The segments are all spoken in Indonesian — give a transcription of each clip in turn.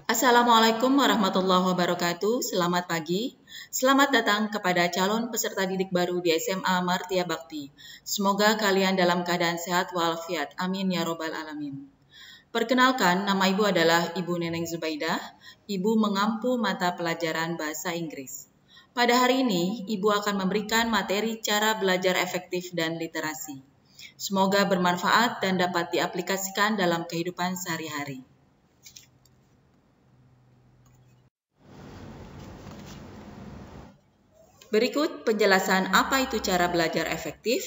Assalamualaikum warahmatullahi wabarakatuh. Selamat pagi. Selamat datang kepada calon peserta didik baru di SMA Martia Bakti. Semoga kalian dalam keadaan sehat walafiat. Amin ya robbal alamin. Perkenalkan, nama Ibu adalah Ibu Neneng Zubaidah. Ibu mengampu mata pelajaran bahasa Inggris. Pada hari ini, Ibu akan memberikan materi cara belajar efektif dan literasi. Semoga bermanfaat dan dapat diaplikasikan dalam kehidupan sehari-hari. Berikut penjelasan apa itu cara belajar efektif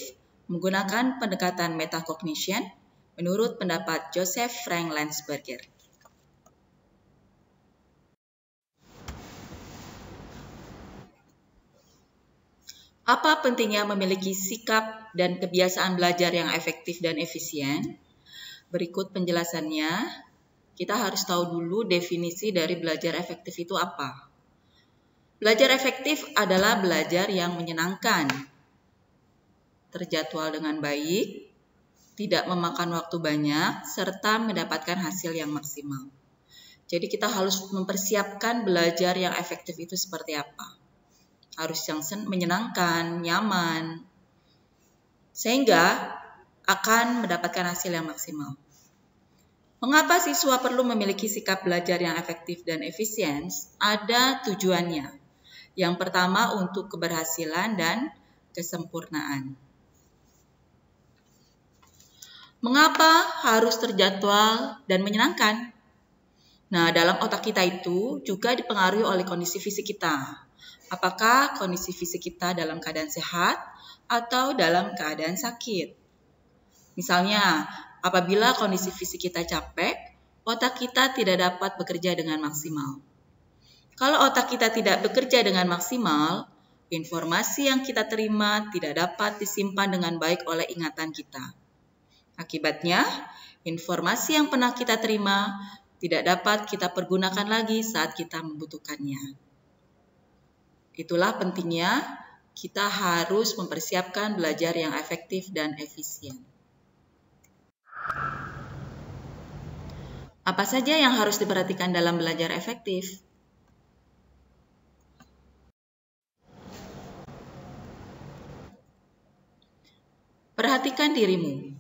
menggunakan pendekatan metacognition menurut pendapat Joseph Frank Landsberger. Apa pentingnya memiliki sikap dan kebiasaan belajar yang efektif dan efisien? Berikut penjelasannya. Kita harus tahu dulu definisi dari belajar efektif itu apa. Belajar efektif adalah belajar yang menyenangkan, terjadwal dengan baik, tidak memakan waktu banyak, serta mendapatkan hasil yang maksimal. Jadi kita harus mempersiapkan belajar yang efektif itu seperti apa. Harus yang menyenangkan, nyaman, sehingga akan mendapatkan hasil yang maksimal. Mengapa siswa perlu memiliki sikap belajar yang efektif dan efisien? Ada tujuannya. Yang pertama untuk keberhasilan dan kesempurnaan. Mengapa harus terjadwal dan menyenangkan? Nah, dalam otak kita itu juga dipengaruhi oleh kondisi fisik kita. Apakah kondisi fisik kita dalam keadaan sehat atau dalam keadaan sakit? Misalnya, apabila kondisi fisik kita capek, otak kita tidak dapat bekerja dengan maksimal. Kalau otak kita tidak bekerja dengan maksimal, informasi yang kita terima tidak dapat disimpan dengan baik oleh ingatan kita. Akibatnya, informasi yang pernah kita terima tidak dapat kita pergunakan lagi saat kita membutuhkannya. Itulah pentingnya kita harus mempersiapkan belajar yang efektif dan efisien. Apa saja yang harus diperhatikan dalam belajar efektif? Perhatikan dirimu.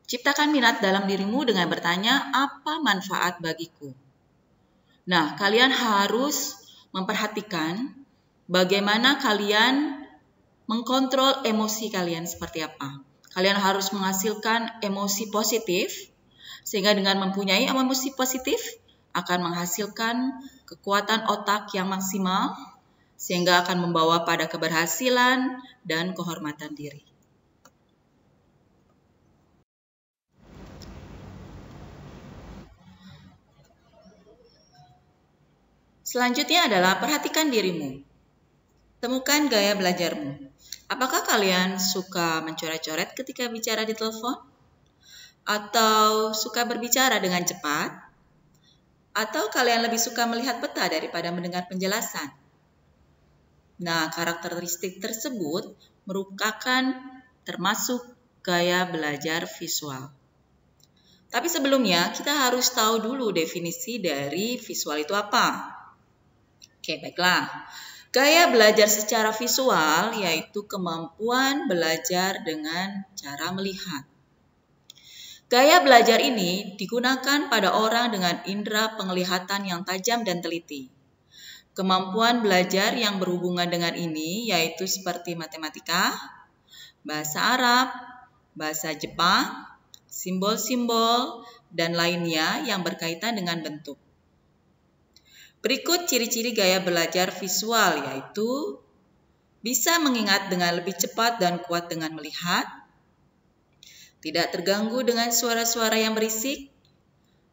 Ciptakan minat dalam dirimu dengan bertanya, apa manfaat bagiku? Nah, kalian harus memperhatikan bagaimana kalian mengkontrol emosi kalian seperti apa. Kalian harus menghasilkan emosi positif, sehingga dengan mempunyai emosi positif akan menghasilkan kekuatan otak yang maksimal, sehingga akan membawa pada keberhasilan dan kehormatan diri. Selanjutnya adalah perhatikan dirimu. Temukan gaya belajarmu. Apakah kalian suka mencoret-coret ketika bicara di telepon? Atau suka berbicara dengan cepat? Atau kalian lebih suka melihat peta daripada mendengar penjelasan? Nah, karakteristik tersebut merupakan termasuk gaya belajar visual. Tapi sebelumnya, kita harus tahu dulu definisi dari visual itu apa. Oke, baiklah. Gaya belajar secara visual yaitu kemampuan belajar dengan cara melihat. Gaya belajar ini digunakan pada orang dengan indera penglihatan yang tajam dan teliti. Kemampuan belajar yang berhubungan dengan ini yaitu seperti matematika, bahasa Arab, bahasa Jepang, simbol-simbol, dan lainnya yang berkaitan dengan bentuk. Berikut ciri-ciri gaya belajar visual yaitu bisa mengingat dengan lebih cepat dan kuat dengan melihat, tidak terganggu dengan suara-suara yang berisik,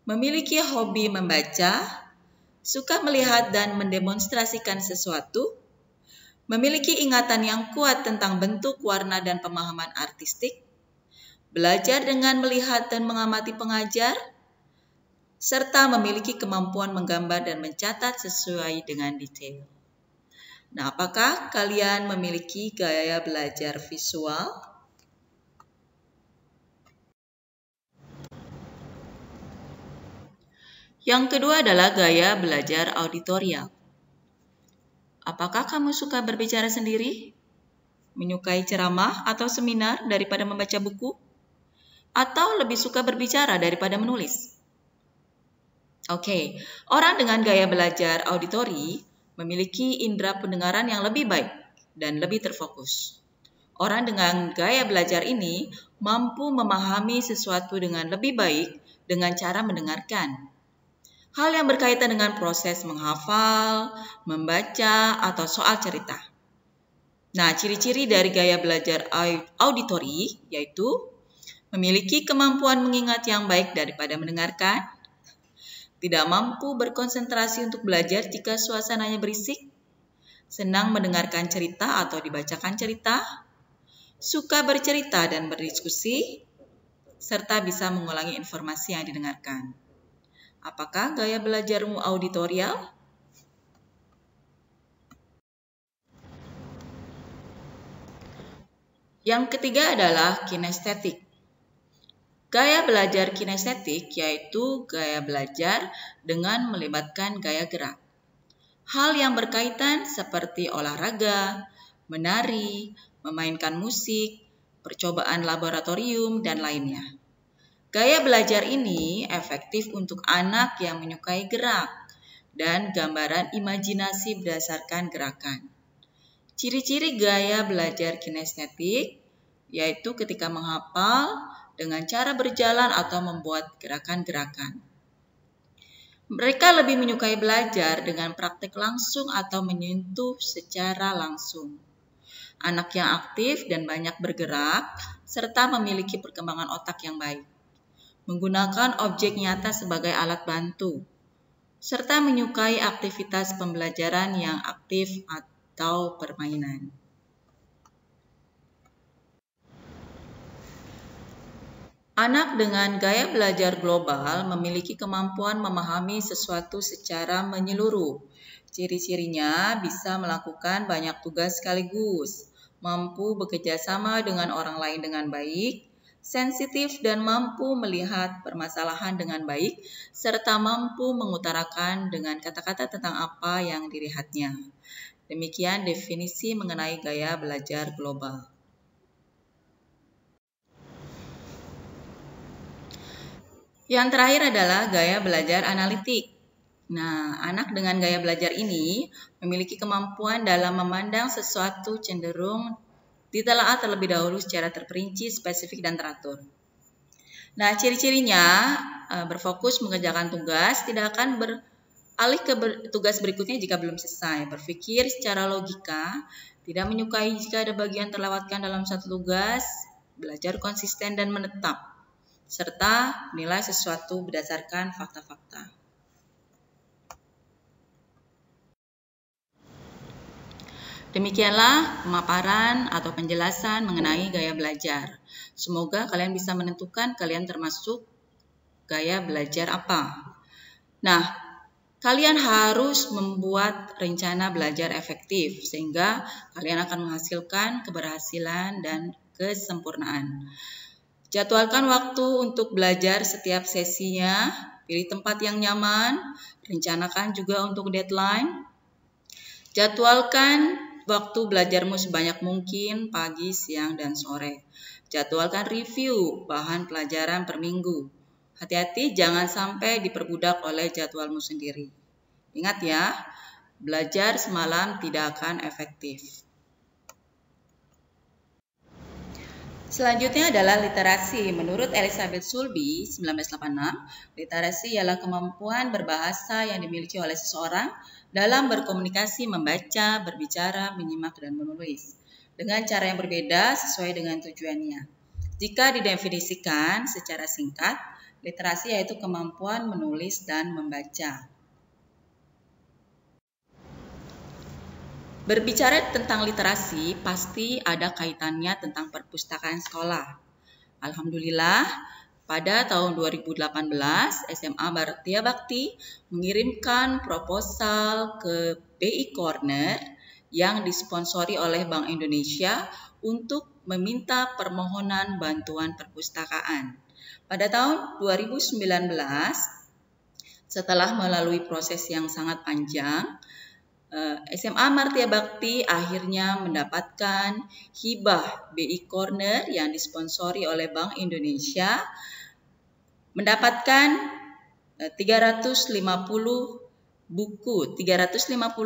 memiliki hobi membaca, suka melihat dan mendemonstrasikan sesuatu, memiliki ingatan yang kuat tentang bentuk, warna, dan pemahaman artistik, belajar dengan melihat dan mengamati pengajar, serta memiliki kemampuan menggambar dan mencatat sesuai dengan detail. Nah, apakah kalian memiliki gaya belajar visual? Yang kedua adalah gaya belajar auditorial. Apakah kamu suka berbicara sendiri? Menyukai ceramah atau seminar daripada membaca buku? Atau lebih suka berbicara daripada menulis? Oke, orang dengan gaya belajar auditori memiliki indera pendengaran yang lebih baik dan lebih terfokus. Orang dengan gaya belajar ini mampu memahami sesuatu dengan lebih baik dengan cara mendengarkan. Hal yang berkaitan dengan proses menghafal, membaca, atau soal cerita. Nah, ciri-ciri dari gaya belajar auditori yaitu memiliki kemampuan mengingat yang baik daripada mendengarkan, tidak mampu berkonsentrasi untuk belajar jika suasananya berisik, senang mendengarkan cerita atau dibacakan cerita, suka bercerita dan berdiskusi, serta bisa mengulangi informasi yang didengarkan. Apakah gaya belajarmu auditorial? Yang ketiga adalah kinestetik. Gaya belajar kinestetik yaitu gaya belajar dengan melibatkan gaya gerak. Hal yang berkaitan seperti olahraga, menari, memainkan musik, percobaan laboratorium, dan lainnya. Gaya belajar ini efektif untuk anak yang menyukai gerak dan gambaran imajinasi berdasarkan gerakan. Ciri-ciri gaya belajar kinestetik yaitu ketika menghafal dengan cara berjalan atau membuat gerakan-gerakan. Mereka lebih menyukai belajar dengan praktik langsung atau menyentuh secara langsung. Anak yang aktif dan banyak bergerak, serta memiliki perkembangan otak yang baik. Menggunakan objek nyata sebagai alat bantu, serta menyukai aktivitas pembelajaran yang aktif atau permainan. Anak dengan gaya belajar global memiliki kemampuan memahami sesuatu secara menyeluruh. Ciri-cirinya bisa melakukan banyak tugas sekaligus, mampu bekerja sama dengan orang lain dengan baik, sensitif dan mampu melihat permasalahan dengan baik, serta mampu mengutarakan dengan kata-kata tentang apa yang dilihatnya. Demikian definisi mengenai gaya belajar global. Yang terakhir adalah gaya belajar analitik. Nah, anak dengan gaya belajar ini memiliki kemampuan dalam memandang sesuatu cenderung ditelaah terlebih dahulu secara terperinci, spesifik, dan teratur. Nah, ciri-cirinya berfokus mengerjakan tugas, tidak akan beralih ke tugas berikutnya jika belum selesai. Berpikir secara logika, tidak menyukai jika ada bagian terlewatkan dalam satu tugas, belajar konsisten dan menetap, serta menilai sesuatu berdasarkan fakta-fakta. Demikianlah pemaparan atau penjelasan mengenai gaya belajar. Semoga kalian bisa menentukan kalian termasuk gaya belajar apa. Nah, kalian harus membuat rencana belajar efektif sehingga kalian akan menghasilkan keberhasilan dan kesempurnaan. Jadwalkan waktu untuk belajar setiap sesinya, pilih tempat yang nyaman, rencanakan juga untuk deadline. Jadwalkan waktu belajarmu sebanyak mungkin, pagi, siang, dan sore. Jadwalkan review bahan pelajaran per minggu. Hati-hati jangan sampai diperbudak oleh jadwalmu sendiri. Ingat ya, belajar semalam tidak akan efektif. Selanjutnya adalah literasi. Menurut Elizabeth Sulby, 1986, literasi ialah kemampuan berbahasa yang dimiliki oleh seseorang dalam berkomunikasi, membaca, berbicara, menyimak, dan menulis dengan cara yang berbeda sesuai dengan tujuannya. Jika didefinisikan secara singkat, literasi yaitu kemampuan menulis dan membaca. Berbicara tentang literasi, pasti ada kaitannya tentang perpustakaan sekolah. Alhamdulillah, pada tahun 2018, SMA Bharatiya Bhakti mengirimkan proposal ke BI Corner yang disponsori oleh Bank Indonesia untuk meminta permohonan bantuan perpustakaan. Pada tahun 2019, Setelah melalui proses yang sangat panjang, SMA Martia Bakti akhirnya mendapatkan hibah BI Corner yang disponsori oleh Bank Indonesia, mendapatkan 350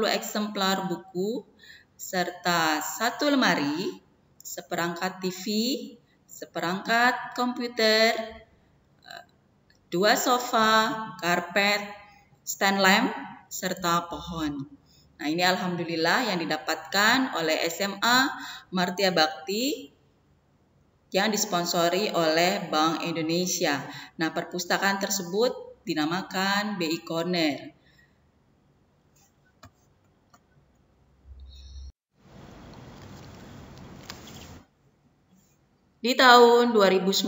eksemplar buku, serta 1 lemari, seperangkat TV, seperangkat komputer, 2 sofa, karpet, stand lamp, serta pohon. Nah, ini alhamdulillah yang didapatkan oleh SMA Martia Bakti yang disponsori oleh Bank Indonesia. Nah, perpustakaan tersebut dinamakan BI Corner. Di tahun 2019,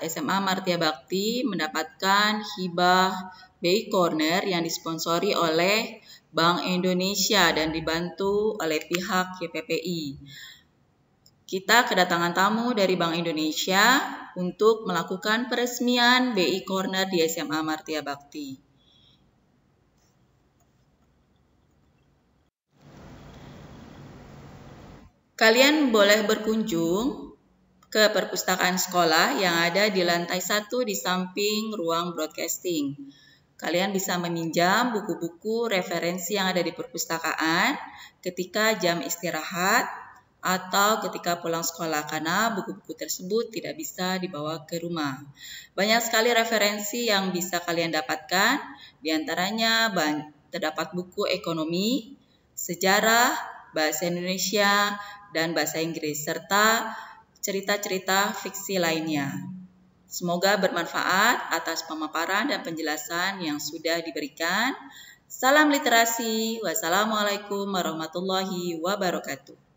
SMA Martia Bakti mendapatkan hibah BI Corner yang disponsori oleh Bank Indonesia dan dibantu oleh pihak YPPI. Kita kedatangan tamu dari Bank Indonesia untuk melakukan peresmian BI Corner di SMA Martia Bakti. Kalian boleh berkunjung ke perpustakaan sekolah yang ada di lantai 1 di samping ruang broadcasting. Kalian bisa meminjam buku-buku referensi yang ada di perpustakaan ketika jam istirahat atau ketika pulang sekolah, karena buku-buku tersebut tidak bisa dibawa ke rumah. Banyak sekali referensi yang bisa kalian dapatkan, diantaranya terdapat buku ekonomi, sejarah, bahasa Indonesia, dan bahasa Inggris, serta cerita-cerita fiksi lainnya. Semoga bermanfaat atas pemaparan dan penjelasan yang sudah diberikan. Salam literasi. Wassalamualaikum warahmatullahi wabarakatuh.